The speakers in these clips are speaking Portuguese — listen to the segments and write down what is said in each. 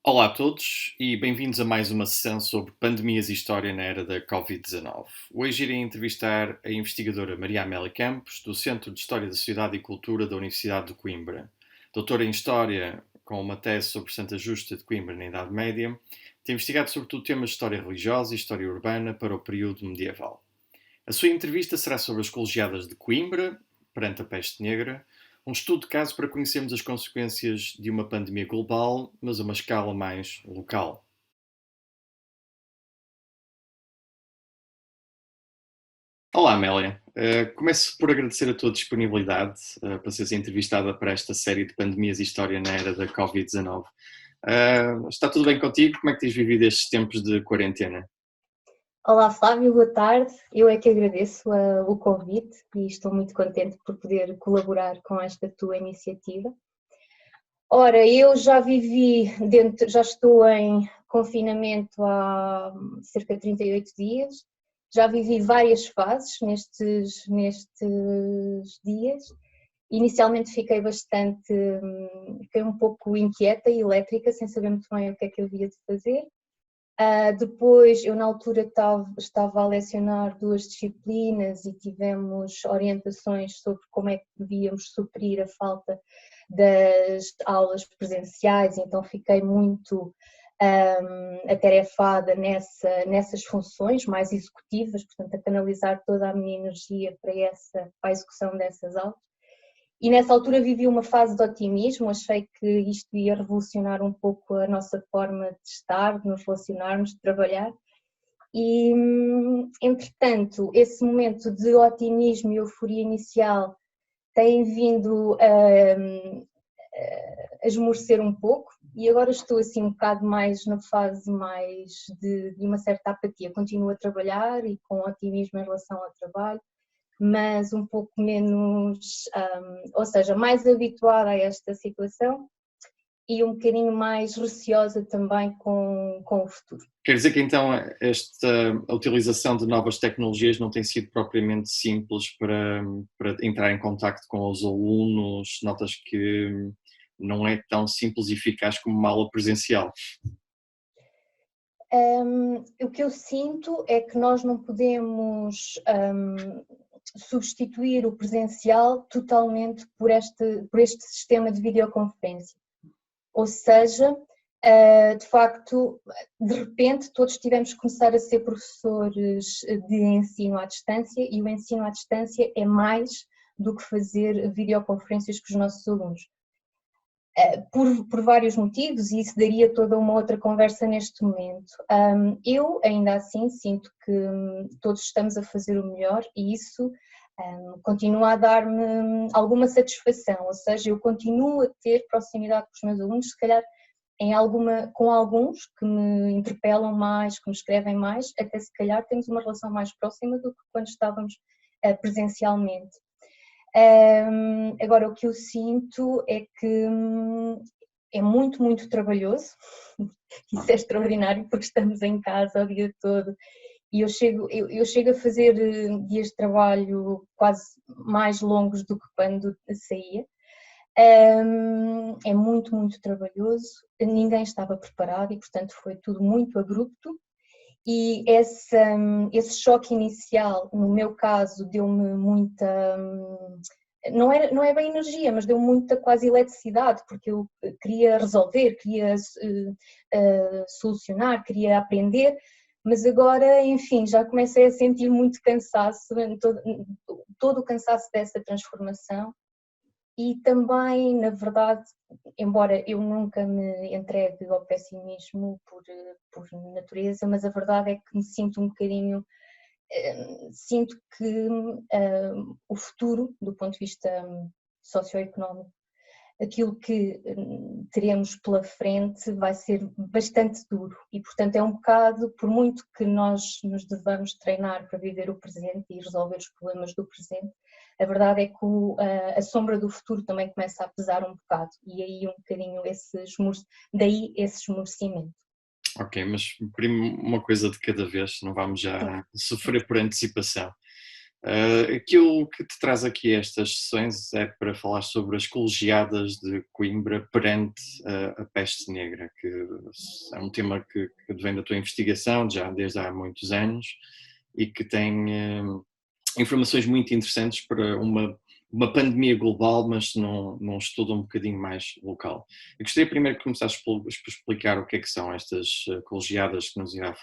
Olá a todos e bem-vindos a mais uma sessão sobre pandemias e história na era da Covid-19. Hoje irei entrevistar a investigadora Maria Amélia Campos, do Centro de História da Sociedade e Cultura da Universidade de Coimbra. Doutora em História, com uma tese sobre Santa Justa de Coimbra na Idade Média, tem investigado sobretudo temas de história religiosa e história urbana para o período medieval. A sua entrevista será sobre as colegiadas de Coimbra, perante a peste negra, um estudo de caso para conhecermos as consequências de uma pandemia global, mas a uma escala mais local. Olá, Amélia. Começo por agradecer a tua disponibilidade para seres entrevistada para esta série de pandemias e história na era da Covid-19. Está tudo bem contigo? Como é que tens vivido estes tempos de quarentena? Olá Flávio, boa tarde. Eu é que agradeço o convite e estou muito contente por poder colaborar com esta tua iniciativa. Ora, eu já vivi já estou em confinamento há cerca de 38 dias, já vivi várias fases nestes dias. Inicialmente fiquei um pouco inquieta e elétrica, sem saber muito bem o que é que eu havia de fazer. Depois, eu na altura estava a lecionar duas disciplinas e tivemos orientações sobre como é que devíamos suprir a falta das aulas presenciais, então fiquei muito atarefada nessas funções mais executivas, portanto a canalizar toda a minha energia para a execução dessas aulas. E nessa altura vivi uma fase de otimismo, achei que isto ia revolucionar um pouco a nossa forma de estar, de nos relacionarmos, de trabalhar. E, entretanto, esse momento de otimismo e euforia inicial tem vindo a esmorecer um pouco e agora estou assim um bocado mais na fase mais de uma certa apatia. Continuo a trabalhar e com otimismo em relação ao trabalho, mas um pouco menos, ou seja, mais habituada a esta situação e um bocadinho mais receosa também com o futuro. Quer dizer que então a utilização de novas tecnologias não tem sido propriamente simples para entrar em contacto com os alunos? Notas que não é tão simples e eficaz como uma aula presencial? O que eu sinto é que nós não podemos substituir o presencial totalmente por este sistema de videoconferência. Ou seja, de facto, de repente todos tivemos que começar a ser professores de ensino à distância e o ensino à distância é mais do que fazer videoconferências com os nossos alunos. Por vários motivos, e isso daria toda uma outra conversa neste momento. Eu, ainda assim, sinto que todos estamos a fazer o melhor e isso continua a dar-me alguma satisfação, ou seja, eu continuo a ter proximidade com os meus alunos, se calhar com alguns que me interpelam mais, que me escrevem mais, até se calhar temos uma relação mais próxima do que quando estávamos presencialmente. Agora, o que eu sinto é que é muito, muito trabalhoso, isso é extraordinário porque estamos em casa o dia todo e eu chego a fazer dias de trabalho quase mais longos do que quando saía. É muito, muito trabalhoso, ninguém estava preparado e portanto foi tudo muito abrupto. E esse choque inicial, no meu caso, deu-me muita, não é bem energia, mas deu muita quase eletricidade, porque eu queria resolver, queria solucionar, queria aprender, mas agora, enfim, já comecei a sentir muito cansaço, todo o cansaço dessa transformação. E também, na verdade, embora eu nunca me entregue ao pessimismo por natureza, mas a verdade é que me sinto um bocadinho, sinto que o futuro, do ponto de vista socioeconómico, aquilo que teremos pela frente vai ser bastante duro e, portanto, é um bocado, por muito que nós nos devamos treinar para viver o presente e resolver os problemas do presente, a verdade é que a sombra do futuro também começa a pesar um bocado e aí um bocadinho daí esse esmorecimento. Ok, mas uma coisa de cada vez, não vamos já sofrer por antecipação. Aquilo que te traz aqui a estas sessões é para falar sobre as colegiadas de Coimbra perante a peste negra, que é um tema que vem da tua investigação já desde há muitos anos e que tem informações muito interessantes para uma pandemia global, mas num estudo um bocadinho mais local. Eu gostaria primeiro que começasses por explicar o que é que são estas colegiadas que nos irá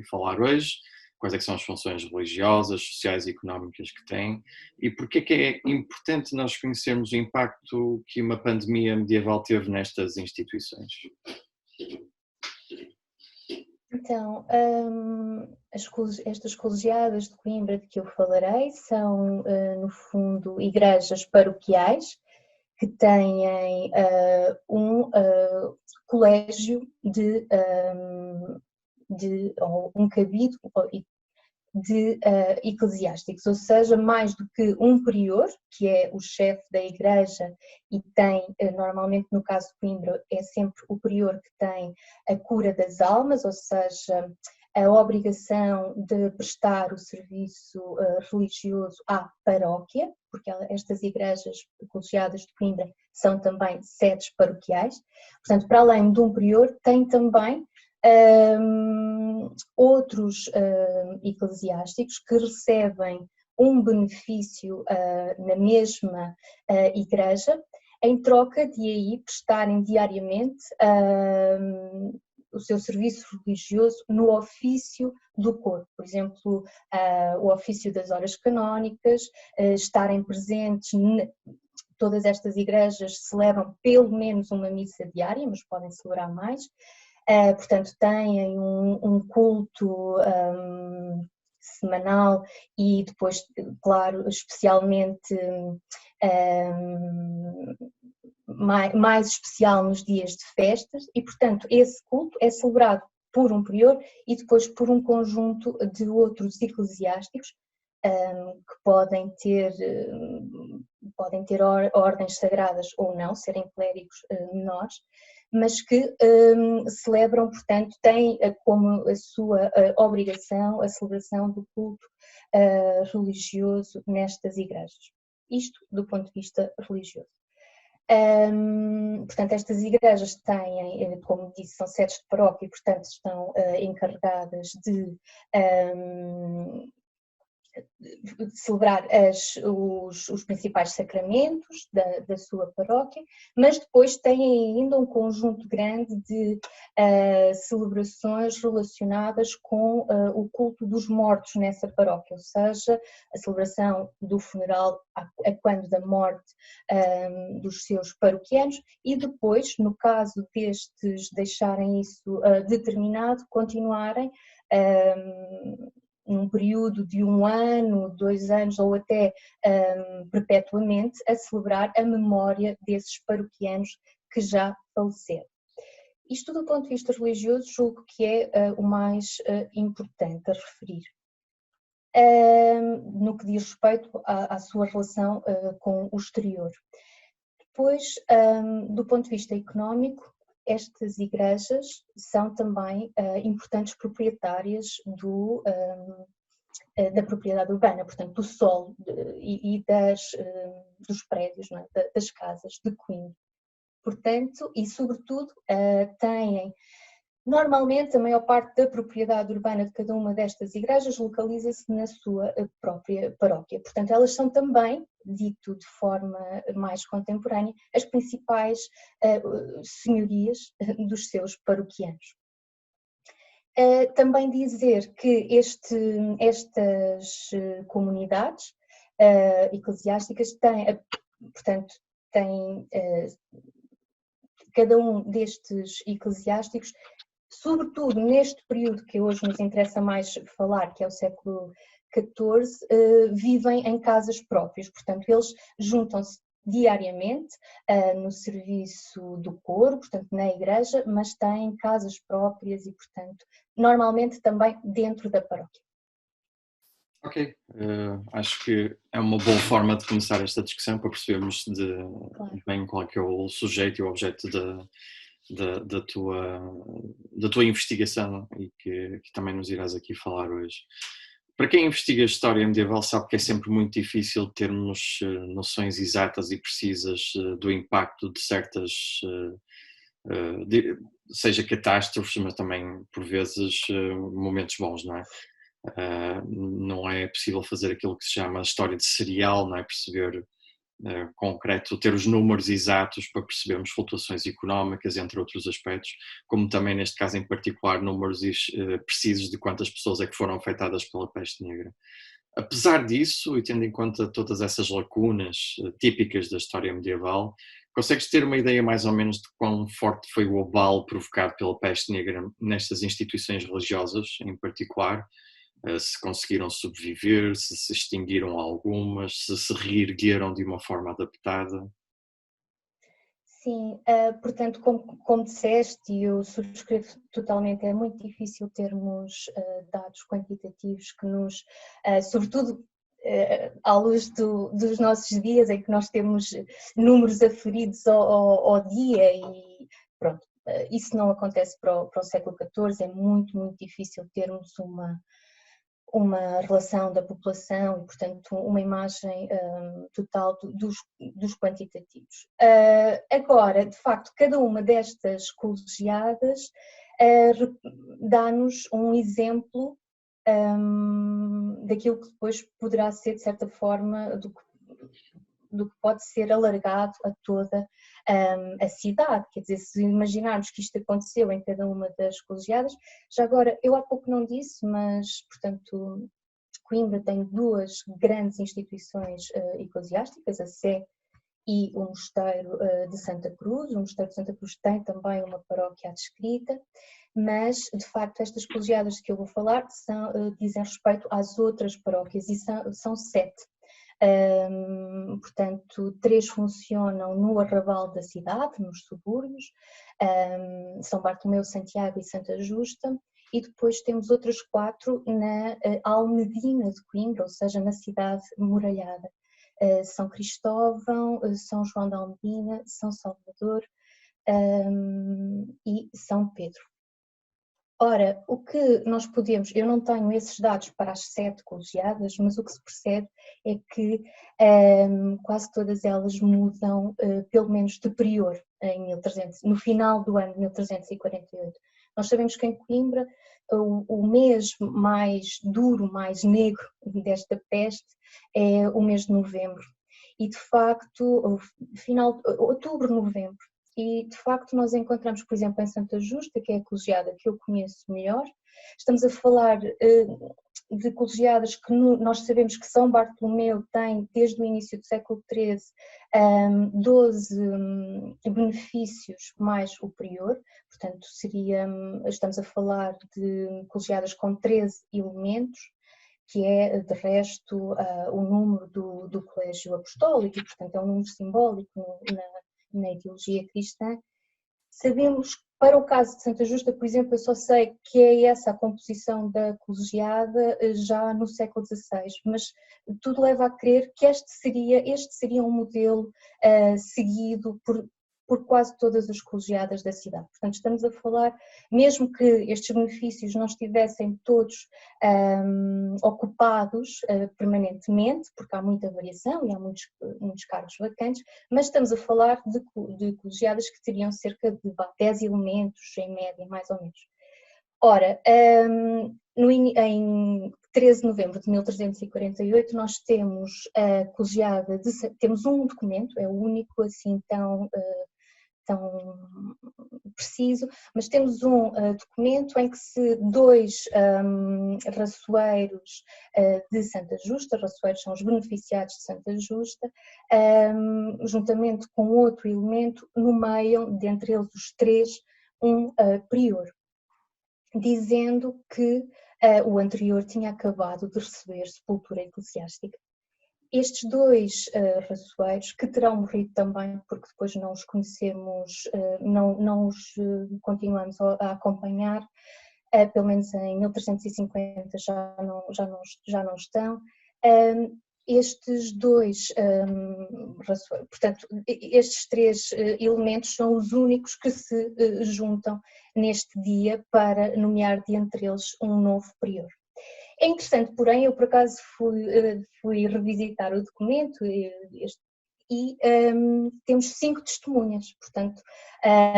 falar hoje, quais é que são as funções religiosas, sociais e económicas que têm, e porque é que é importante nós conhecermos o impacto que uma pandemia medieval teve nestas instituições. Então, estas colegiadas de Coimbra de que eu falarei são, no fundo, igrejas paroquiais que têm um colégio ou um cabido de eclesiásticos, ou seja, mais do que um prior, que é o chefe da igreja e tem, normalmente no caso de Coimbra, é sempre o prior que tem a cura das almas, ou seja, a obrigação de prestar o serviço religioso à paróquia, porque estas igrejas colegiadas de Coimbra são também sedes paroquiais, portanto, para além de um prior, tem também outros eclesiásticos que recebem um benefício na mesma igreja, em troca de aí prestarem diariamente o seu serviço religioso no ofício do corpo, por exemplo, o ofício das horas canónicas, estarem presentes. Todas estas igrejas celebram pelo menos uma missa diária, mas podem celebrar mais. Portanto, têm um culto semanal e depois, claro, especialmente mais especial nos dias de festas e, portanto, esse culto é celebrado por um prior e depois por um conjunto de outros eclesiásticos que podem ter ordens sagradas ou não, serem clérigos menores, mas que celebram, portanto, têm como a sua obrigação a celebração do culto religioso nestas igrejas. Isto do ponto de vista religioso. Portanto, estas igrejas têm, como disse, são sedes de paróquia e, portanto, estão encarregadas de celebrar os principais sacramentos da sua paróquia, mas depois têm ainda um conjunto grande de celebrações relacionadas com o culto dos mortos nessa paróquia, ou seja, a celebração do funeral a quando da morte dos seus paroquianos e depois, no caso destes deixarem isso determinado, continuarem num período de 1 ano, 2 anos ou até perpetuamente a celebrar a memória desses paroquianos que já faleceram. Isto do ponto de vista religioso julgo que é o mais importante a referir. No que diz respeito à sua relação com o exterior. Depois, do ponto de vista económico, estas igrejas são também importantes proprietárias da propriedade urbana, portanto, do solo e dos prédios, não é? Das casas de Coimbra. Portanto, e sobretudo, têm, normalmente, a maior parte da propriedade urbana de cada uma destas igrejas localiza-se na sua própria paróquia. Portanto, elas são também, dito de forma mais contemporânea, as principais senhorias dos seus paroquianos. Também dizer que estas comunidades eclesiásticas têm, portanto, cada um destes eclesiásticos, sobretudo neste período que hoje nos interessa mais falar, que é o século XIV, vivem em casas próprias, portanto eles juntam-se diariamente no serviço do coro, portanto na igreja, mas têm casas próprias e, portanto, normalmente também dentro da paróquia. Ok, acho que é uma boa forma de começar esta discussão para percebermos bem qual é que é o sujeito e o objeto da tua investigação e que também nos irás aqui falar hoje. Para quem investiga história medieval sabe que é sempre muito difícil termos noções exatas e precisas do impacto de certas, seja catástrofes, mas também por vezes momentos bons, não é? Não é possível fazer aquilo que se chama história de serial, não é? Perceber concreto, ter os números exatos para percebermos flutuações económicas, entre outros aspectos, como também neste caso em particular números precisos de quantas pessoas é que foram afetadas pela peste negra. Apesar disso, e tendo em conta todas essas lacunas típicas da história medieval, consegues ter uma ideia mais ou menos de quão forte foi o abalo provocado pela peste negra nestas instituições religiosas em particular? Se conseguiram sobreviver, se extinguiram algumas, se reergueram de uma forma adaptada? Sim, portanto, como disseste, e eu subscrevo totalmente, é muito difícil termos dados quantitativos que nos, sobretudo à luz dos nossos dias, em que nós temos números aferidos ao dia e pronto, isso não acontece para o século XIV, é muito, muito difícil termos uma relação da população e, portanto, uma imagem total dos quantitativos. Agora, de facto, cada uma destas colegiadas dá-nos um exemplo daquilo que depois poderá ser, de certa forma, do que pode ser alargado a toda a cidade. Quer dizer, se imaginarmos que isto aconteceu em cada uma das colegiadas, já agora, eu há pouco não disse, mas, portanto, Coimbra tem duas grandes instituições eclesiásticas, a Sé e o Mosteiro de Santa Cruz. O Mosteiro de Santa Cruz tem também uma paróquia adscrita, mas, de facto, estas colegiadas que eu vou falar dizem respeito às outras paróquias e são 7. Portanto, 3 funcionam no arrabal da cidade, nos subúrbios, São Bartolomeu, Santiago e Santa Justa, e depois temos outras 4 na Almedina de Coimbra, ou seja, na cidade muralhada. São Cristóvão, São João da Almedina, São Salvador e São Pedro. Ora, o que nós podemos, eu não tenho esses dados para as 7 colegiadas, mas o que se percebe é que quase todas elas mudam, pelo menos de prior, no final do ano de 1348. Nós sabemos que em Coimbra o mês mais duro, mais negro desta peste é o mês de novembro. E de facto, outubro, novembro. E de facto nós encontramos, por exemplo, em Santa Justa, que é a colegiada que eu conheço melhor, estamos a falar de colegiadas que nós sabemos que São Bartolomeu tem, desde o início do século XIII, 12 benefícios mais o prior, portanto estamos a falar de colegiadas com 13 elementos, que é, de resto, o número do Colégio Apostólico, e portanto é um número simbólico na ideologia cristã. Sabemos, para o caso de Santa Justa, por exemplo, eu só sei que é essa a composição da colegiada já no século XVI, mas tudo leva a crer que este seria um modelo seguido por quase todas as colegiadas da cidade. Portanto, estamos a falar, mesmo que estes benefícios não estivessem todos ocupados permanentemente, porque há muita variação e há muitos cargos vacantes, mas estamos a falar de colegiadas que teriam cerca de 10 elementos, em média, mais ou menos. Ora, em 13 de novembro de 1348 nós temos a colegiada, temos um documento, é o único assim tão preciso, mas temos um documento em que 2 raçoeiros de Santa Justa, raçoeiros são os beneficiados de Santa Justa, juntamente com outro elemento, nomeiam, dentre eles os 3, um prior, dizendo que o anterior tinha acabado de receber sepultura eclesiástica. Estes 2 raçoeiros, que terão morrido também, porque depois não os conhecemos, não os continuamos a acompanhar, pelo menos em 1350 já não estão. Estes 2 raçoeiros, portanto, estes 3 elementos são os únicos que se juntam neste dia para nomear de entre eles um novo prior. É interessante, porém, eu por acaso fui revisitar o documento temos 5 testemunhas, portanto,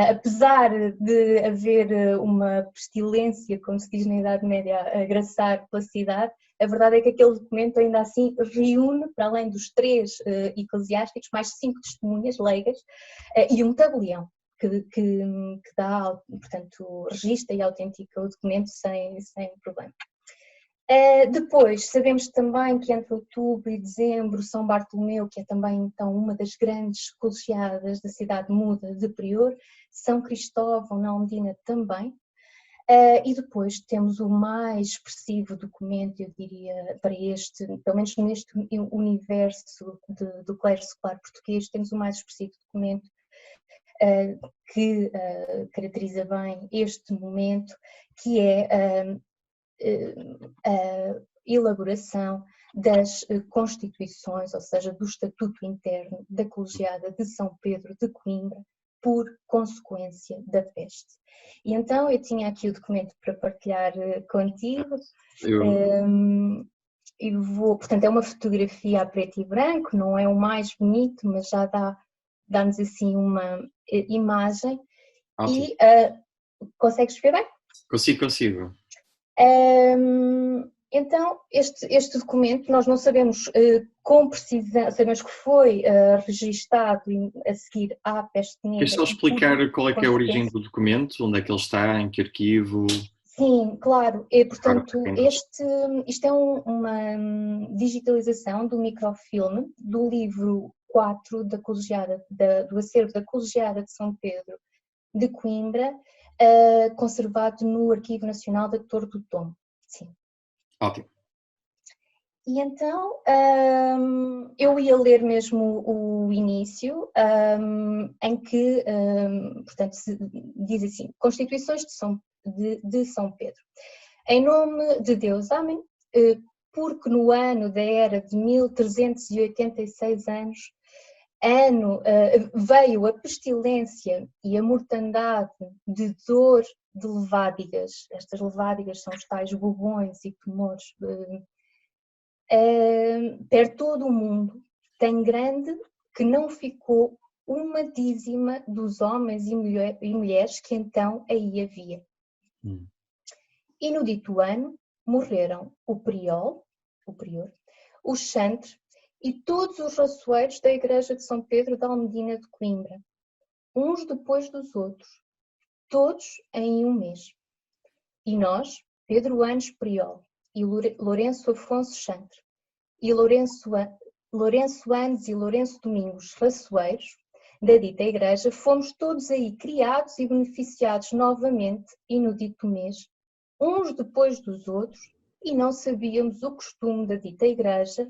apesar de haver uma pestilência, como se diz na Idade Média, a graçar pela cidade, a verdade é que aquele documento ainda assim reúne, para além dos 3 eclesiásticos, mais 5 testemunhas leigas e um tabelião que dá, portanto, registra e autentica o documento sem problema. Depois, sabemos também que entre outubro e dezembro, São Bartolomeu, que é também então uma das grandes colegiadas da cidade muda de prior, São Cristóvão na Almedina também, e depois temos o mais expressivo documento, eu diria, para este, pelo menos neste universo do clero secular português, temos o mais expressivo documento que caracteriza bem este momento, que é a elaboração das constituições, ou seja, do estatuto interno da colegiada de São Pedro de Coimbra, por consequência da peste. E então eu tinha aqui o documento para partilhar contigo. E portanto, é uma fotografia a preto e branco, não é o mais bonito, mas já dá-nos assim uma imagem. Ótimo. E consegues ver bem? Consigo. Então, este documento, nós não sabemos com precisão, sabemos que foi registado a seguir à peste negra. Queres só explicar qual é que é a origem do documento, onde é que ele está, em que arquivo? Sim, claro. Portanto, isto é uma digitalização do microfilme do livro 4 da colegiada, do acervo da colegiada de São Pedro de Coimbra, conservado no Arquivo Nacional da Torre do Tombo. Sim. Ótimo. E então, eu ia ler mesmo o início, em que, portanto, se diz assim: Constituições de São Pedro. Em nome de Deus, amém, porque no ano da era de 1386 anos, veio a pestilência e a mortandade de dor de levádigas. Estas levádigas são os tais bubões e tumores per todo o mundo, tão grande que não ficou uma dízima dos homens e mulheres que então aí havia. E no dito ano morreram o prior, o chantre e todos os raçoeiros da igreja de São Pedro da Almedina de Coimbra, uns depois dos outros, todos em um mês. E nós, Pedro Anos prior e Lourenço Afonso chantre, e Lourenço Anos e Lourenço Domingos raçoeiros da dita igreja, fomos todos aí criados e beneficiados novamente e no dito mês, uns depois dos outros, e não sabíamos o costume da dita igreja,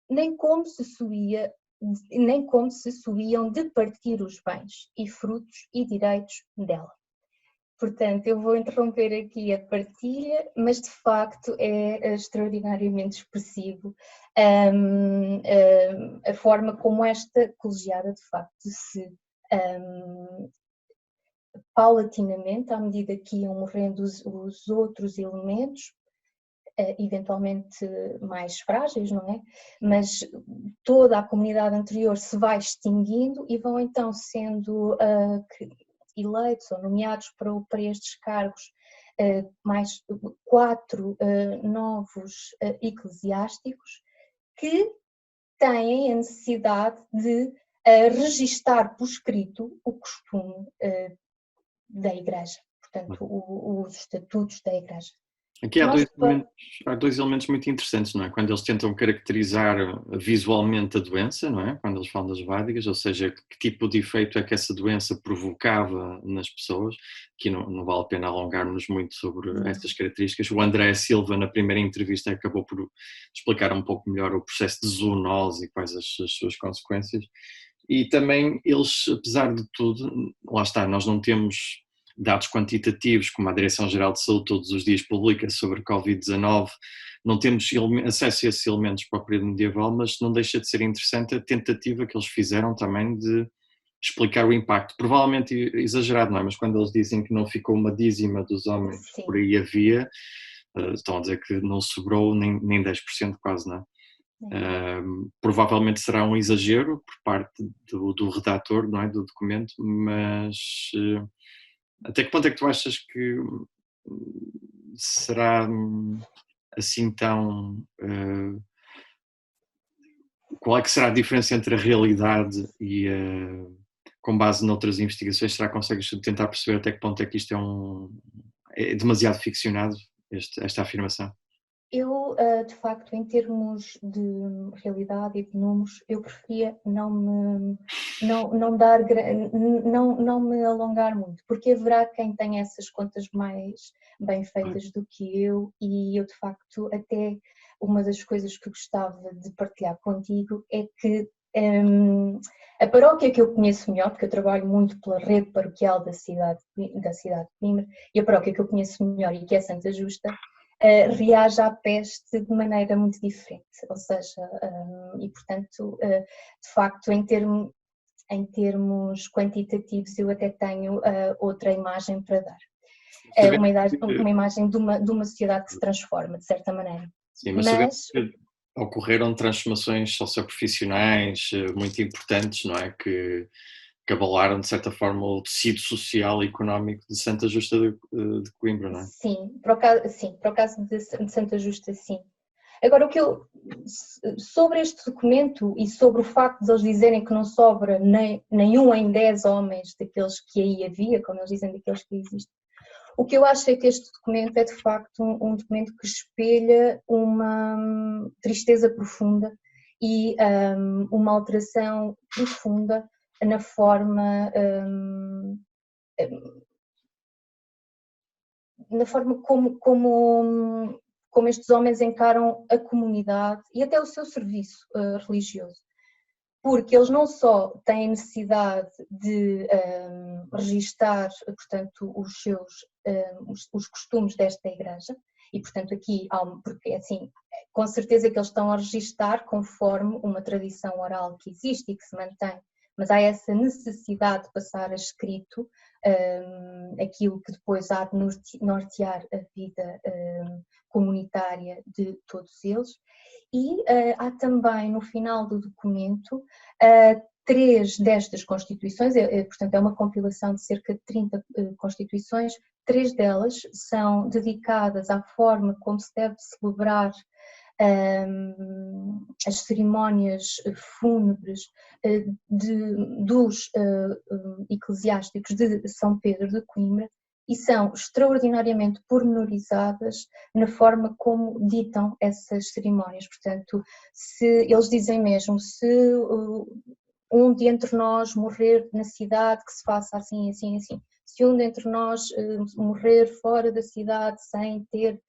nem como se suíam de partir os bens e frutos e direitos dela. Portanto, eu vou interromper aqui a partilha, mas de facto é extraordinariamente expressivo a forma como esta colegiada de facto se paulatinamente, à medida que iam morrendo os outros elementos, eventualmente mais frágeis, não é? Mas toda a comunidade anterior se vai extinguindo e vão então sendo eleitos ou nomeados para estes cargos mais 4 novos eclesiásticos que têm a necessidade de registar por escrito o costume da Igreja, portanto os estatutos da Igreja. Aqui há dois elementos muito interessantes, não é? Quando eles tentam caracterizar visualmente a doença, não é? Quando eles falam das levádigas, ou seja, que tipo de efeito é que essa doença provocava nas pessoas, que não vale a pena alongarmos muito sobre essas características. O André Silva, na primeira entrevista, acabou por explicar um pouco melhor o processo de zoonose e quais as suas consequências. E também eles, apesar de tudo, lá está, nós não temos dados quantitativos, como a Direção-Geral de Saúde todos os dias publica sobre Covid-19, não temos acesso a esses elementos para o período medieval, mas não deixa de ser interessante a tentativa que eles fizeram também de explicar o impacto, provavelmente exagerado, não é? Mas quando eles dizem que não ficou uma dízima dos homens que por aí havia, estão a dizer que não sobrou nem 10% quase, não é? Provavelmente será um exagero por parte do redator, não é, do documento, mas até que ponto é que tu achas que será assim tão... qual é que será a diferença entre a realidade e com base noutras investigações? Será que consegues tentar perceber até que ponto é que isto é demasiado ficcionado, esta afirmação? Eu, de facto, em termos de realidade e de números, eu preferia não me alongar muito, porque haverá quem tenha essas contas mais bem feitas do que eu, e eu, de facto, até uma das coisas que gostava de partilhar contigo é que a paróquia que eu conheço melhor, porque eu trabalho muito pela rede paroquial da cidade de Coimbra, e a paróquia que eu conheço melhor e que é Santa Justa, reage à peste de maneira muito diferente, ou seja, e portanto, de facto, em termos quantitativos, eu até tenho outra imagem para dar. Uma imagem de uma sociedade que se transforma, de certa maneira. Sim, mas sabemos que ocorreram transformações socioprofissionais muito importantes, não é? Que abalaram, de certa forma, o tecido social e económico de Santa Justa de Coimbra, não é? Sim, para o caso de Santa Justa, sim. Agora, sobre este documento e sobre o facto de eles dizerem que não sobra nenhum em 10 homens daqueles que aí havia, como eles dizem, daqueles que existem, o que eu acho é que este documento é de facto um documento que espelha uma tristeza profunda e uma alteração profunda na forma como estes homens encaram a comunidade e até o seu serviço religioso. Porque eles não só têm necessidade de registar, portanto, os costumes desta igreja, e portanto aqui, porque assim, com certeza que eles estão a registar conforme uma tradição oral que existe e que se mantém, mas há essa necessidade de passar a escrito aquilo que depois há de nortear a vida comunitária de todos eles. E há também no final do documento 3 destas constituições, portanto é uma compilação de cerca de 30 constituições, 3 delas são dedicadas à forma como se deve celebrar as cerimónias fúnebres dos eclesiásticos de São Pedro de Coimbra, e são extraordinariamente pormenorizadas na forma como ditam essas cerimónias. Portanto, se eles dizem mesmo, se um de entre nós morrer na cidade, que se faça assim, assim, assim. Se um de entre nós morrer fora da cidade sem ter...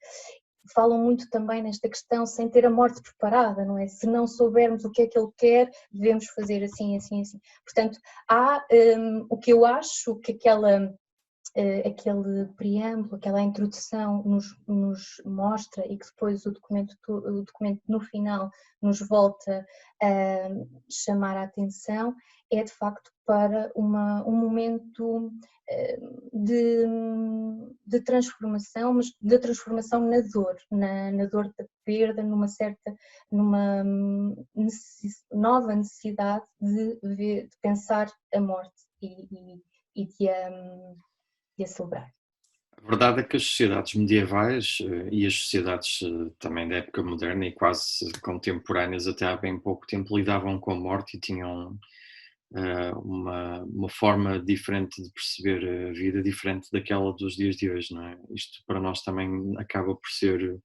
Falam muito também nesta questão, sem ter a morte preparada, não é? Se não soubermos o que é que ele quer, devemos fazer assim, assim, assim. Portanto, há o que eu acho que aquele preâmbulo, aquela introdução nos mostra e que depois o documento no final nos volta a chamar a atenção, é de facto para um momento de transformação, mas de transformação na dor, na dor da perda, numa nova necessidade de pensar a morte e de a celebrar. A verdade é que as sociedades medievais e as sociedades também da época moderna e quase contemporâneas até há bem pouco tempo lidavam com a morte e tinham uma forma diferente de perceber a vida, diferente daquela dos dias de hoje, não é? Isto para nós também acaba por ser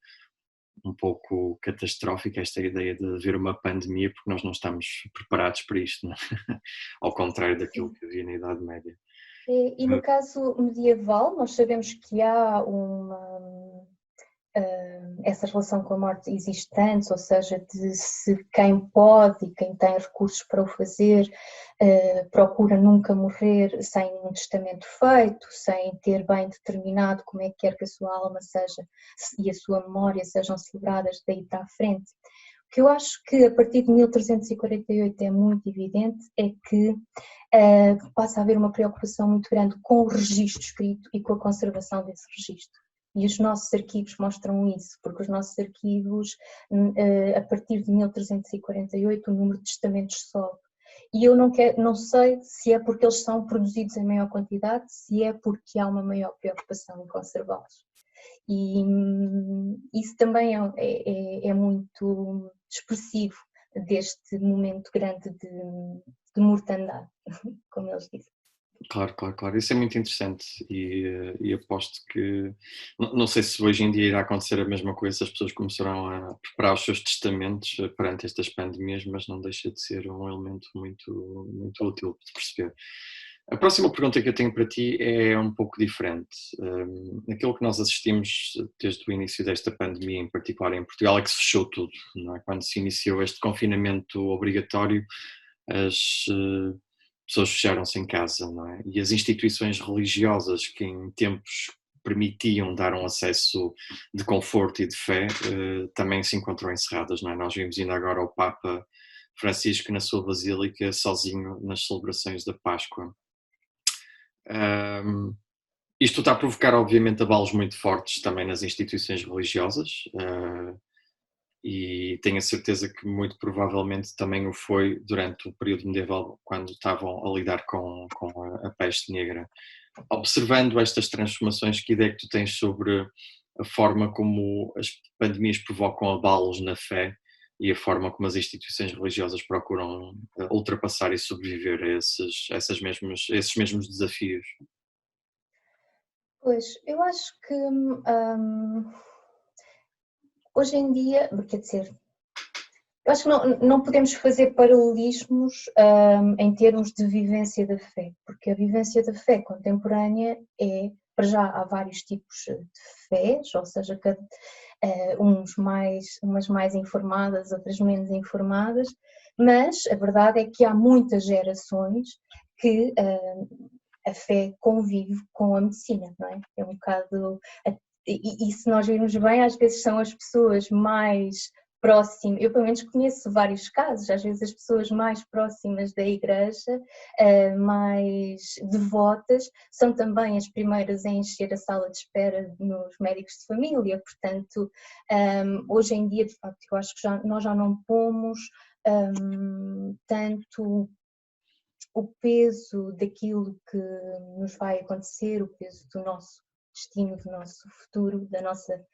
um pouco catastrófico, esta ideia de haver uma pandemia, porque nós não estamos preparados para isto, não é? Ao contrário daquilo que havia na Idade Média. E no caso medieval, nós sabemos que há essa relação com a morte existe antes, ou seja, de se quem pode e quem tem recursos para o fazer procura nunca morrer sem um testamento feito, sem ter bem determinado como é que quer que a sua alma seja e a sua memória sejam celebradas daí para a frente. O que eu acho que a partir de 1348 é muito evidente é que passa a haver uma preocupação muito grande com o registro escrito e com a conservação desse registro. E os nossos arquivos mostram isso, porque os nossos arquivos, a partir de 1348, o número de testamentos sobe. E eu não sei se é porque eles são produzidos em maior quantidade, se é porque há uma maior preocupação em conservá-los. E isso também é muito expressivo deste momento grande de mortandade, como eles dizem. Claro, claro, claro. Isso é muito interessante e aposto que não sei se hoje em dia irá acontecer a mesma coisa, as pessoas começarão a preparar os seus testamentos perante estas pandemias, mas não deixa de ser um elemento muito, muito útil de perceber. A próxima pergunta que eu tenho para ti é um pouco diferente. Aquilo que nós assistimos desde o início desta pandemia, em particular em Portugal, é que se fechou tudo, não é? Quando se iniciou este confinamento obrigatório, as pessoas fecharam-se em casa, não é? E as instituições religiosas que em tempos permitiam dar um acesso de conforto e de fé também se encontram encerradas, não é? Nós vimos ainda agora o Papa Francisco na sua basílica sozinho nas celebrações da Páscoa. Isto está a provocar obviamente abalos muito fortes também nas instituições religiosas, e tenho a certeza que muito provavelmente também o foi durante o período medieval, quando estavam a lidar com a peste negra. Observando estas transformações, que ideia que tu tens sobre a forma como as pandemias provocam abalos na fé e a forma como as instituições religiosas procuram ultrapassar e sobreviver a esses mesmos desafios? Pois, eu acho que hoje em dia, quer dizer, eu acho que não podemos fazer paralelismos em termos de vivência da fé, porque a vivência da fé contemporânea para já há vários tipos de fés, ou seja, umas mais informadas, outras menos informadas, mas a verdade é que há muitas gerações que a fé convive com a medicina, não é? É um bocado. E se nós virmos bem, às vezes são as pessoas mais próximas, eu pelo menos conheço vários casos, às vezes as pessoas mais próximas da igreja, mais devotas, são também as primeiras a encher a sala de espera nos médicos de família, portanto, hoje em dia, de facto, eu acho que nós já não pomos tanto o peso daquilo que nos vai acontecer, o peso do nosso destino, do nosso futuro, da nossa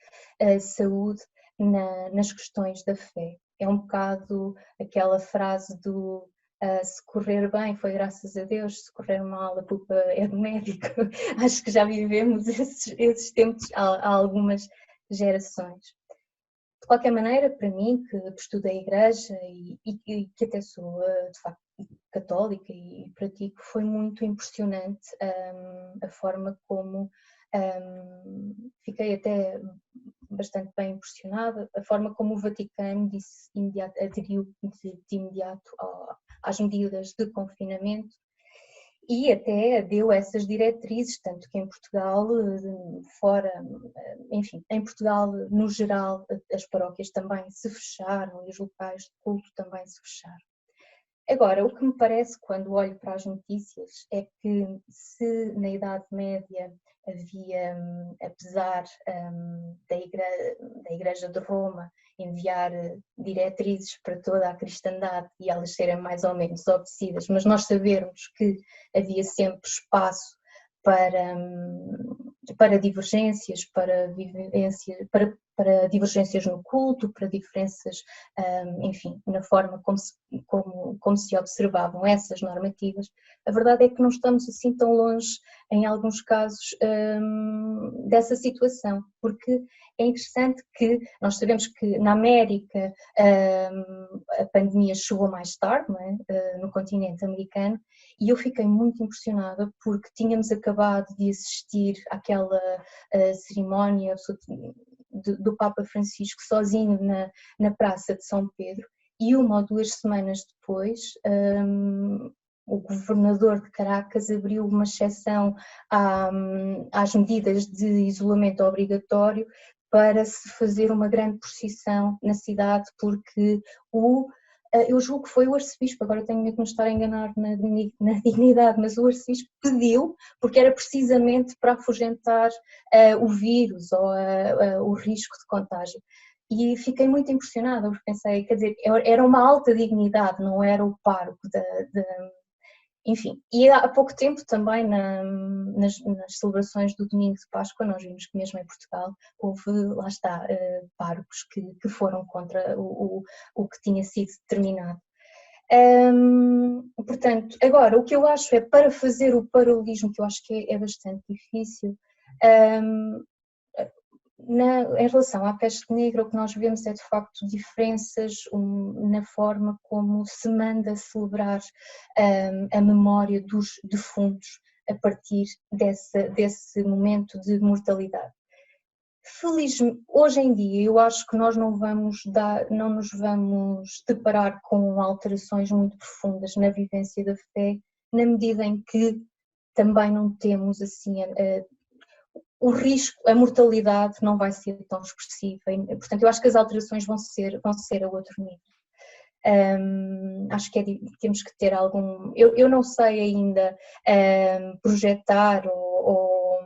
saúde nas questões da fé. É um bocado aquela frase do se correr bem foi graças a Deus, se correr mal a culpa é do médico. Acho que já vivemos esses tempos há algumas gerações. De qualquer maneira, para mim, que estudo a igreja e que até sou, de facto, católica e pratico, foi muito impressionante a forma como fiquei até bastante bem impressionada, a forma como o Vaticano aderiu de imediato às medidas de confinamento e até deu essas diretrizes, tanto que em Portugal, enfim, em Portugal no geral as paróquias também se fecharam e os locais de culto também se fecharam. Agora, o que me parece quando olho para as notícias é que se na Idade Média havia, apesar da Igreja de Roma enviar diretrizes para toda a cristandade e elas serem mais ou menos obedecidas, mas nós sabermos que havia sempre espaço para divergências, para divergências no culto, para diferenças, enfim, na forma como se observavam essas normativas. A verdade é que não estamos assim tão longe, em alguns casos, dessa situação, porque é interessante que nós sabemos que na América a pandemia chegou mais tarde, não é? No continente americano, e eu fiquei muito impressionada porque tínhamos acabado de assistir àquela cerimónia do Papa Francisco sozinho na Praça de São Pedro, e 1 ou 2 semanas depois o governador de Caracas abriu uma exceção às medidas de isolamento obrigatório para se fazer uma grande procissão na cidade, porque eu julgo que foi o arcebispo, agora tenho medo de me estar a enganar na dignidade, mas o arcebispo pediu, porque era precisamente para afugentar o vírus ou o risco de contágio. E fiquei muito impressionada, porque pensei, quer dizer, era uma alta dignidade, não era o pároco enfim. E há pouco tempo também nas celebrações do domingo de Páscoa, nós vimos que mesmo em Portugal houve, lá está, párocos que foram contra o que tinha sido determinado. Portanto, agora, o que eu acho é, para fazer o paralelismo, que eu acho que é bastante difícil, em relação à peste negra, o que nós vemos é de facto diferenças na forma como se manda celebrar a memória dos defuntos a partir desse momento de mortalidade. Felizmente, hoje em dia, eu acho que nós não nos vamos deparar com alterações muito profundas na vivência da fé, na medida em que também não temos assim o risco, a mortalidade não vai ser tão expressiva, portanto eu acho que as alterações vão ser a outro nível. Acho que temos que ter eu não sei ainda projetar ou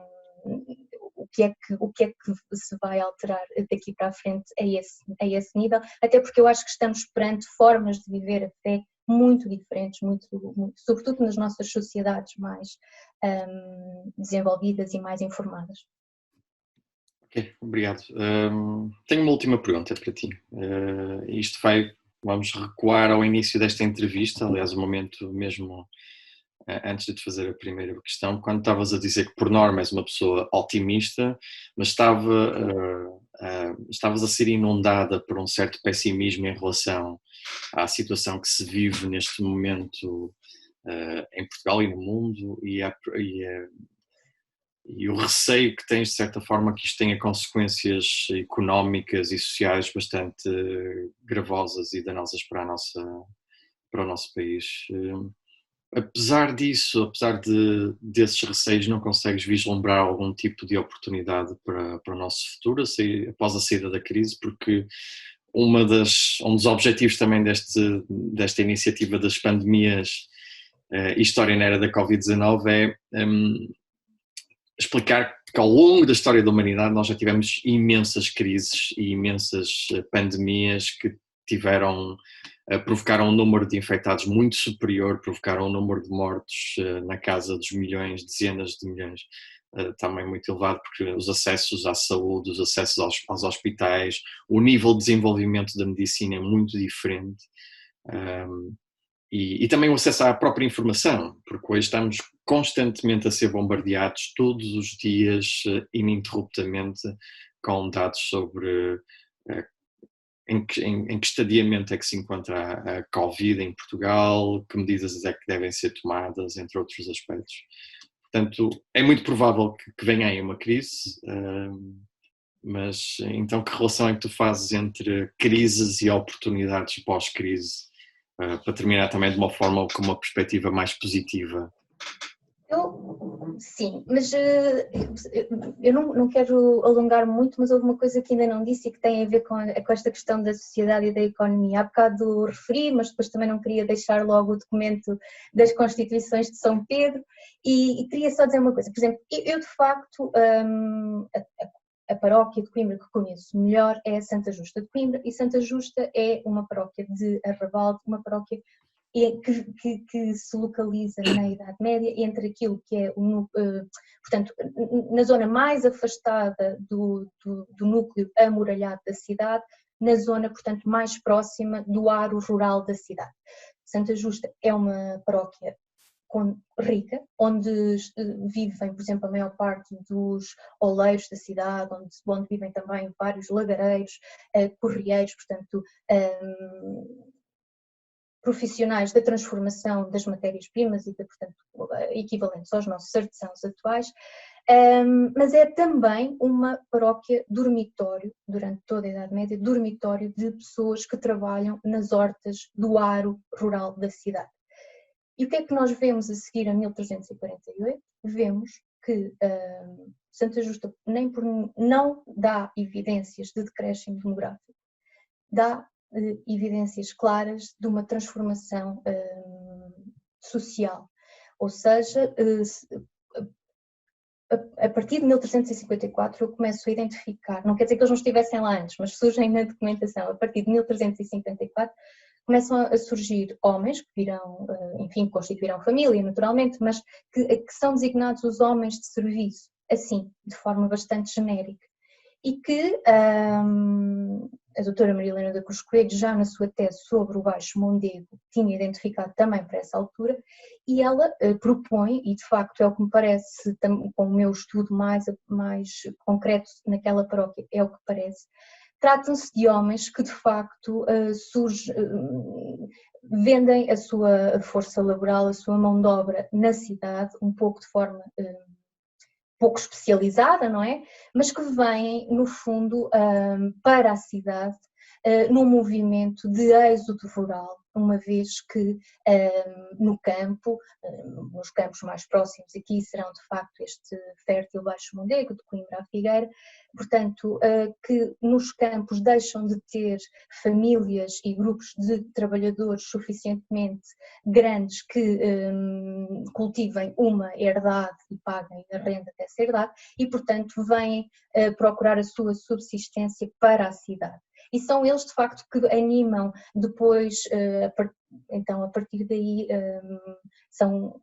o que é que se vai alterar daqui para a frente a esse nível, até porque eu acho que estamos perante formas de viver a fé muito diferentes, sobretudo nas nossas sociedades mais desenvolvidas e mais informadas. Ok, obrigado. Tenho uma última pergunta para ti. Vamos recuar ao início desta entrevista, aliás, o momento mesmo antes de te fazer a primeira questão, quando estavas a dizer que por norma és uma pessoa otimista, mas estavas a ser inundada por um certo pessimismo em relação à situação que se vive neste momento em Portugal e no mundo e o receio que tens, de certa forma, que isto tenha consequências económicas e sociais bastante gravosas e danosas para o nosso país. Apesar disso, desses receios, não consegues vislumbrar algum tipo de oportunidade para o nosso futuro após a saída da crise? Porque um dos objetivos também desta iniciativa das pandemias e história na era da Covid-19 é explicar que ao longo da história da humanidade nós já tivemos imensas crises e imensas pandemias que provocaram um número de infectados muito superior, provocaram um número de mortos na casa dos milhões, dezenas de milhões, também muito elevado, porque os acessos à saúde, os acessos aos hospitais, o nível de desenvolvimento da medicina é muito diferente. E também o acesso à própria informação, porque hoje estamos constantemente a ser bombardeados todos os dias, ininterruptamente, com dados sobre em que estadiamento é que se encontra a Covid em Portugal, que medidas é que devem ser tomadas, entre outros aspectos. Portanto, é muito provável que venha aí uma crise, mas então que relação é que tu fazes entre crises e oportunidades pós-crise? Para terminar também de uma forma com uma perspectiva mais positiva. Sim, mas eu não quero alongar muito, mas houve uma coisa que ainda não disse e que tem a ver com esta questão da sociedade e da economia. Há bocado referi, mas depois também não queria deixar logo o documento das Constituições de São Pedro e queria só dizer uma coisa. Por exemplo, eu de facto a paróquia de Coimbra que conheço melhor é a Santa Justa de Coimbra, e Santa Justa é uma paróquia de Arrabalde, uma paróquia que se localiza na Idade Média, entre aquilo que é, portanto, na zona mais afastada do núcleo amuralhado da cidade, na zona, portanto, mais próxima do aro rural da cidade. Santa Justa é uma paróquia rica, onde vivem, por exemplo, a maior parte dos oleiros da cidade, onde vivem também vários lagareiros, correieiros, portanto, profissionais da transformação das matérias-primas e, portanto, equivalentes aos nossos artesãos atuais, mas é também uma paróquia dormitório, durante toda a Idade Média, dormitório de pessoas que trabalham nas hortas do aro rural da cidade. E o que é que nós vemos a seguir a 1348? Vemos que Santa Justa não dá evidências de decréscimo demográfico, dá evidências claras de uma transformação social. Ou seja, a partir de 1354 eu começo a identificar, não quer dizer que eles não estivessem lá antes, mas surgem na documentação, a partir de 1354 começam a surgir homens que virão, enfim, constituirão família naturalmente, mas que são designados os homens de serviço, assim, de forma bastante genérica. E que a doutora Maria Helena da Cruz Coelho, já na sua tese sobre o Baixo Mondego, tinha identificado também para essa altura, e ela propõe, e de facto é o que me parece, com o meu estudo mais concreto naquela paróquia, é o que parece, tratam-se de homens que de facto vendem a sua força laboral, a sua mão de obra na cidade, um pouco de forma pouco especializada, não é? Mas que vêm, no fundo, para a cidade, num movimento de êxodo rural, uma vez que no campo, nos campos mais próximos aqui serão de facto este fértil Baixo Mondego, de Coimbra à Figueira, portanto, que nos campos deixam de ter famílias e grupos de trabalhadores suficientemente grandes que cultivem uma herdade e paguem a renda dessa herdade e, portanto, vêm procurar a sua subsistência para a cidade. E são eles, de facto, que animam depois, então, a partir daí, são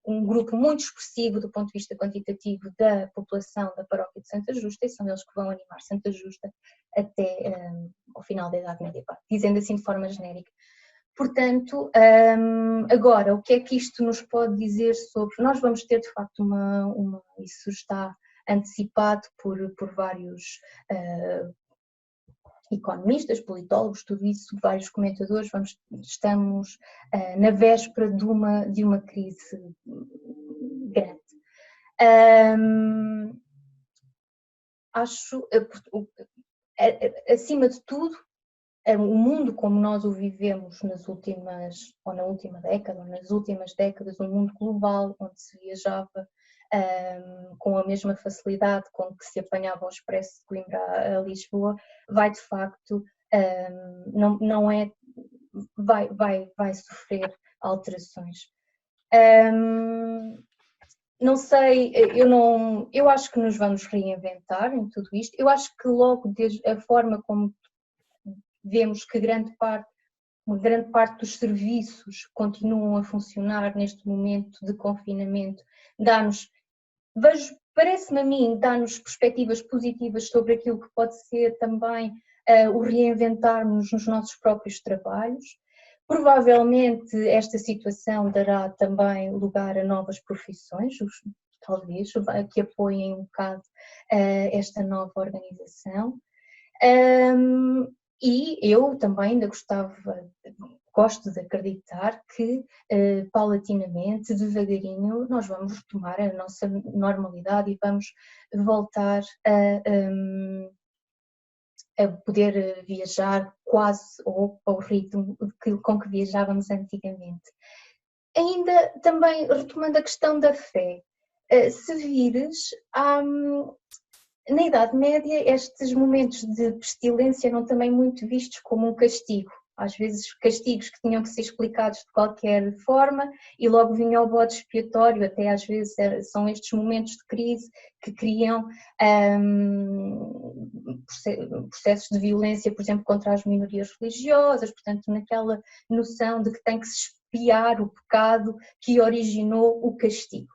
um grupo muito expressivo do ponto de vista quantitativo da população da paróquia de Santa Justa, e são eles que vão animar Santa Justa até ao final da Idade Média, dizendo assim de forma genérica. Portanto, agora, o que é que isto nos pode dizer sobre... Nós vamos ter, de facto, isso está antecipado por vários economistas, politólogos, tudo isso, vários comentadores, estamos na véspera de uma crise grande. Acho, acima de tudo, o mundo como nós o vivemos na última década, ou nas últimas décadas, um mundo global, onde se viajava com a mesma facilidade com que se apanhava o expresso de Coimbra a Lisboa, vai de facto, vai sofrer alterações. Não sei, eu acho que nos vamos reinventar em tudo isto. Eu acho que logo desde a forma como vemos que uma grande parte dos serviços continuam a funcionar neste momento de confinamento, parece-me a mim, dá-nos perspectivas positivas sobre aquilo que pode ser também o reinventarmos nos nossos próprios trabalhos. Provavelmente esta situação dará também lugar a novas profissões, talvez, que apoiem um bocado esta nova organização. E eu também ainda gosto de acreditar que paulatinamente, devagarinho, nós vamos retomar a nossa normalidade e vamos voltar a poder viajar quase ao ritmo com que viajávamos antigamente. Ainda também retomando a questão da fé, se vires, na Idade Média estes momentos de pestilência eram também muito vistos como um castigo. Às vezes castigos que tinham que ser explicados de qualquer forma e logo vinha o bode expiatório, até às vezes são estes momentos de crise que criam processos de violência, por exemplo, contra as minorias religiosas, portanto naquela noção de que tem que se expiar o pecado que originou o castigo.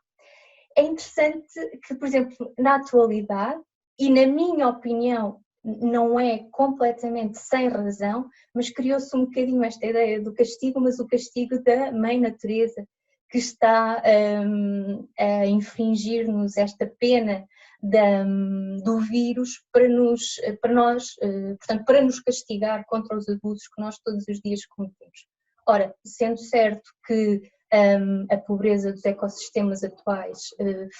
É interessante que, por exemplo, na atualidade, e na minha opinião não é completamente sem razão, mas criou-se um bocadinho esta ideia do castigo, mas o castigo da Mãe Natureza, que está a infringir-nos esta pena do vírus para nos castigar contra os abusos que nós todos os dias cometemos. Ora, sendo certo que a pobreza dos ecossistemas atuais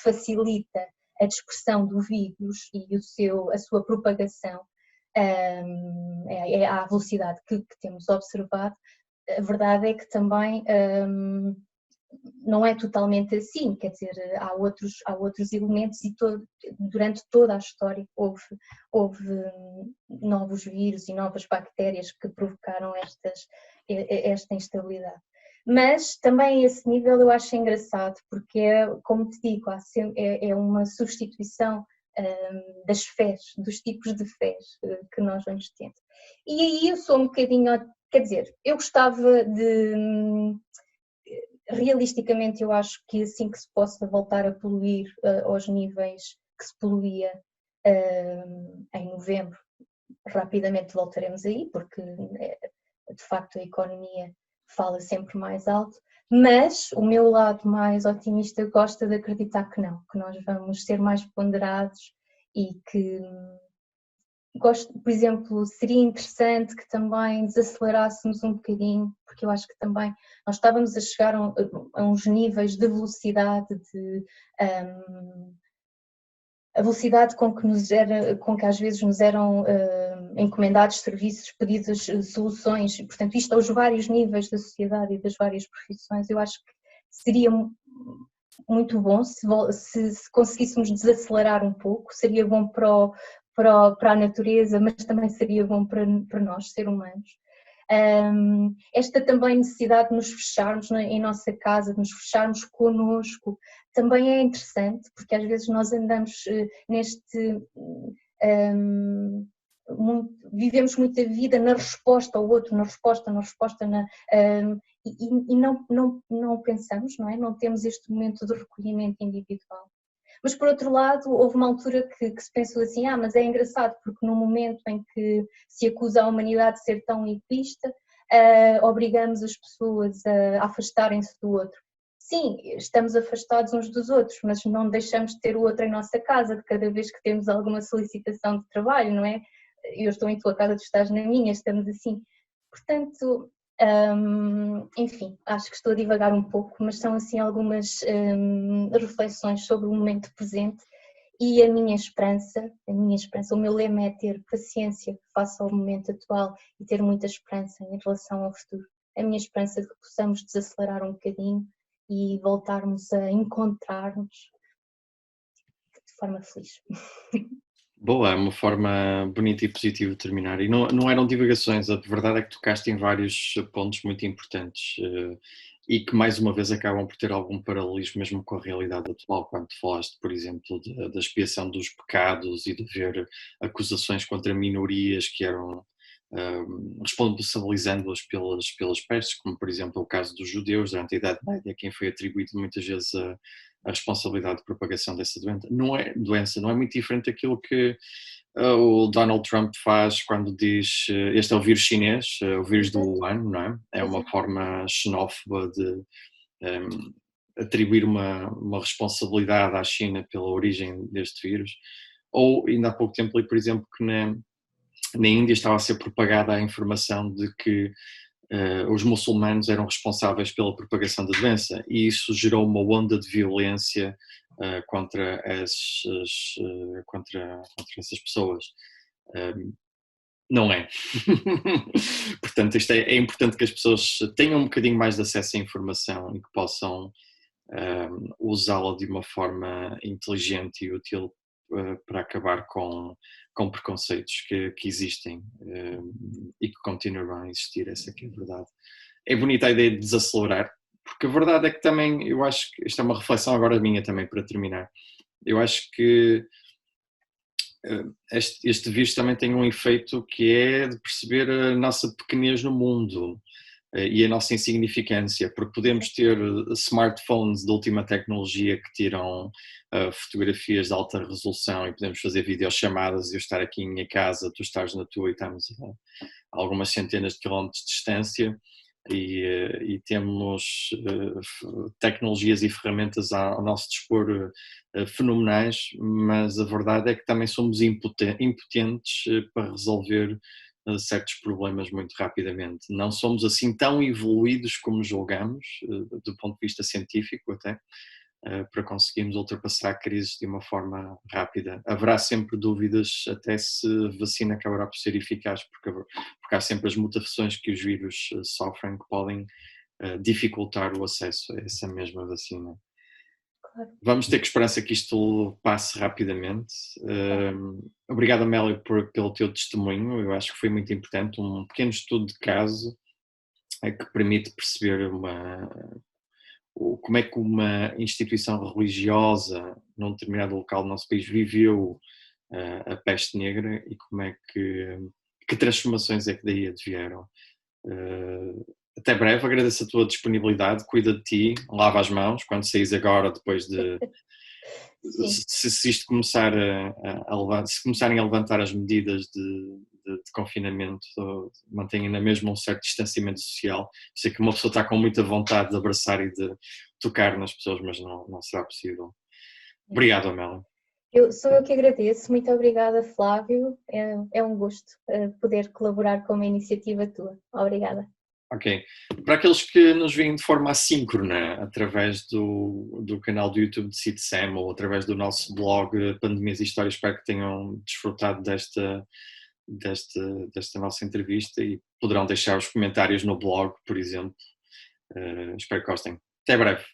facilita a dispersão do vírus e a sua propagação à velocidade que temos observado, a verdade é que também não é totalmente assim, quer dizer, há outros elementos e durante toda a história houve novos vírus e novas bactérias que provocaram esta instabilidade. Mas também a esse nível eu acho engraçado, porque como te digo, é uma substituição das fés, dos tipos de fés que nós vamos tendo. E aí eu sou um bocadinho, quer dizer, eu gostava de, realisticamente eu acho que assim que se possa voltar a poluir aos níveis que se poluía em novembro, rapidamente voltaremos aí, porque de facto a economia fala sempre mais alto, mas o meu lado mais otimista gosta de acreditar que não, que nós vamos ser mais ponderados e que, por exemplo, seria interessante que também desacelerássemos um bocadinho, porque eu acho que também nós estávamos a chegar a uns níveis de velocidade, a velocidade com que às vezes nos eram encomendados serviços, pedidas soluções, portanto isto aos vários níveis da sociedade e das várias profissões, eu acho que seria muito bom se conseguíssemos desacelerar um pouco, seria bom para a natureza, mas também seria bom para nós, seres humanos. Esta também necessidade de nos fecharmos em nossa casa, de nos fecharmos connosco, também é interessante, porque às vezes nós andamos vivemos muita vida na resposta ao outro, na resposta, e não pensamos, não é? Não temos este momento de recolhimento individual. Mas por outro lado, houve uma altura que se pensou assim, mas é engraçado porque no momento em que se acusa a humanidade de ser tão egoísta, obrigamos as pessoas a afastarem-se do outro. Sim, estamos afastados uns dos outros, mas não deixamos de ter o outro em nossa casa de cada vez que temos alguma solicitação de trabalho, não é? Eu estou em tua casa, tu estás na minha, estamos assim. Portanto, enfim, acho que estou a divagar um pouco, mas são assim algumas reflexões sobre o momento presente e a minha esperança, o meu lema é ter paciência face ao momento atual e ter muita esperança em relação ao futuro. A minha esperança de que possamos desacelerar um bocadinho e voltarmos a encontrar-nos de forma feliz. Boa, é uma forma bonita e positiva de terminar. E não eram divagações, a verdade é que tocaste em vários pontos muito importantes e que mais uma vez acabam por ter algum paralelismo mesmo com a realidade atual, quando falaste, por exemplo, da expiação dos pecados e de ver acusações contra minorias que eram responsabilizando-as pelas pestes, como por exemplo o caso dos judeus durante a Idade Média, quem foi atribuído muitas vezes a responsabilidade de propagação dessa doença. Não é muito diferente daquilo que o Donald Trump faz quando diz este é o vírus chinês, o vírus do Wuhan, não é? É uma forma xenófoba de atribuir uma responsabilidade à China pela origem deste vírus. Ou ainda há pouco tempo li, por exemplo, que na Índia estava a ser propagada a informação de que os muçulmanos eram responsáveis pela propagação da doença e isso gerou uma onda de violência contra essas pessoas. Não é. Portanto, isto é importante que as pessoas tenham um bocadinho mais de acesso à informação e que possam usá-la de uma forma inteligente e útil para acabar com preconceitos que existem e que continuarão a existir, essa que é a verdade. É bonita a ideia de desacelerar, porque a verdade é que também, eu acho que, isto é uma reflexão agora minha também para terminar, eu acho que este vírus também tem um efeito que é de perceber a nossa pequenez no mundo e a nossa insignificância, porque podemos ter smartphones de última tecnologia que tiram fotografias de alta resolução e podemos fazer videochamadas e eu estar aqui em minha casa, tu estás na tua e estamos a algumas centenas de quilómetros de distância e temos tecnologias e ferramentas ao nosso dispor fenomenais, mas a verdade é que também somos impotentes para resolver certos problemas muito rapidamente. Não somos assim tão evoluídos como julgamos, do ponto de vista científico até, para conseguirmos ultrapassar crises de uma forma rápida. Haverá sempre dúvidas até se a vacina acabará por ser eficaz, porque há sempre as mutações que os vírus sofrem que podem dificultar o acesso a essa mesma vacina. Claro. Vamos ter que esperança que isto passe rapidamente. Obrigado, Amélia, pelo teu testemunho. Eu acho que foi muito importante. Um pequeno estudo de caso que permite perceber como é que uma instituição religiosa num determinado local do nosso país viveu a peste negra e como é que transformações é que daí advieram. Até breve, agradeço a tua disponibilidade, cuida de ti, lava as mãos quando saís agora, depois de se isto começar se começarem a levantar as medidas de confinamento, mantenham na mesma um certo distanciamento social. Sei que uma pessoa está com muita vontade de abraçar e de tocar nas pessoas, mas não será possível. Obrigado, Amélia. Sou eu que agradeço, muito obrigada, Flávio, é um gosto poder colaborar com uma iniciativa tua. Obrigada. Ok. Para aqueles que nos veem de forma assíncrona, através do canal do YouTube de CITSEM ou através do nosso blog Pandemias e Histórias, espero que tenham desfrutado desta nossa entrevista e poderão deixar os comentários no blog, por exemplo. Espero que gostem. Até breve.